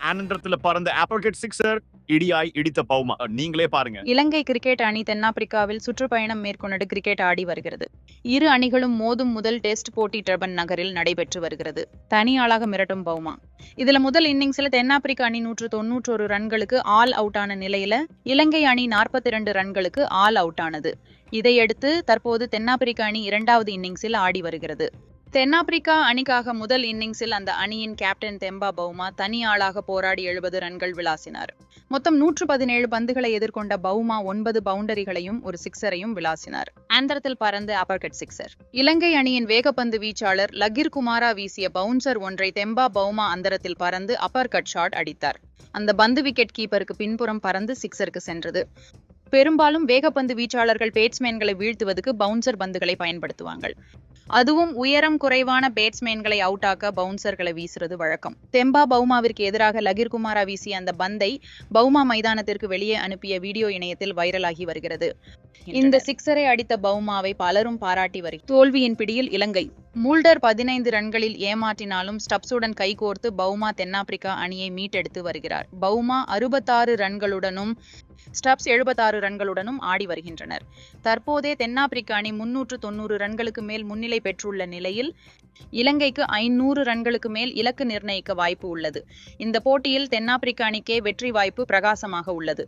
ஆனந்தத்துல பறந்த ஆப்பர்கட் சிக்ஸர், இடியாய் இடித்த பவுமா. நீங்களே பாருங்க. இலங்கை கிரிக்கெட் அணி தென்னாப்பிரிக்காவில் சுற்றுப்பயணம் மேற்கொண்டு கிரிக்கெட் ஆடி வருகிறது. இரு அணிகளும் மோதும் முதல் டெஸ்ட் போட்டி டர்பன் நகரில் நடைபெற்று வருகிறது. தனியாளாக மிரட்டும் பவுமா. இதுல முதல் இன்னிங்ஸ்ல தென்னாப்பிரிக்க அணி 191 ரன்களுக்கு ஆல் அவுட் ஆன நிலையில இலங்கை அணி 42 ரன்களுக்கு ஆல் அவுட் ஆனது. இதையடுத்து தற்போது தென்னாப்பிரிக்க அணி இரண்டாவது இன்னிங்ஸில் ஆடி வருகிறது. தென்னாப்பிரிக்கா அணிக்காக முதல் இன்னிங்ஸில் அந்த அணியின் கேப்டன் தெம்பா பவுமா தனி ஆளாக போராடி 70 ரன்கள் விளாசினார். மொத்தம் 117 பந்துகளை எதிர்கொண்ட பவுமா 9 பவுண்டரிகளையும் ஒரு சிக்ஸரையும் விளாசினார். ஆந்திரத்தில் பறந்த அப்பர்கட் சிக்ஸர். இலங்கை அணியின் வேகப்பந்து வீச்சாளர் லகிர் குமாரா வீசிய பவுன்சர் ஒன்றை தெம்பா பவுமா அந்தரத்தில் பறந்து அப்பர்கட் ஷாட் அடித்தார். அந்த பந்து விக்கெட் கீப்பருக்கு பின்புறம் பறந்து சிக்ஸருக்கு சென்றது. பெரும்பாலும் வேகப்பந்து வீச்சாளர்கள் பேட்ஸ்மேன்களை வீழ்த்துவதற்கு பவுன்சர் பந்துகளை பயன்படுத்துவாங்க. அதுவும் உயரம் குறைவான பேட்ஸ்மேன்களை அவுட் ஆக்க பவுன்சர்களை வீசுறது வழக்கம். தெம்பா பவுமாவிற்கு எதிராக லகிர் குமாரா வீசிய அந்த பந்தை பவுமா மைதானத்திற்கு வெளியே அனுப்பிய வீடியோ இணையத்தில் வைரலாகி வருகிறது. இந்த சிக்ஸரை அடித்த பவுமாவை பலரும் பாராட்டி வருகிறார். தோல்வியின் பிடியில் இலங்கை. மூல்டர் 15 ரன்களில் ஏமாற்றினாலும் ஸ்டப்ஸுடன் கைகோர்த்து பவுமா தென்னாப்பிரிக்கா அணியை மீட்டெடுத்து வருகிறார். பவுமா 66 ரன்களுடனும் ஸ்டப்ஸ் 76 ரன்களுடனும் ஆடி வருகின்றனர். தற்போதே தென்னாப்பிரிக்க அணி 390 ரன்களுக்கு மேல் முன்னிலை பெற்றுள்ள நிலையில் இலங்கைக்கு 500 ரன்களுக்கு மேல் இலக்கு நிர்ணயிக்க வாய்ப்பு உள்ளது. இந்த போட்டியில் தென்னாப்பிரிக்க அணிக்கே வெற்றி வாய்ப்பு பிரகாசமாக உள்ளது.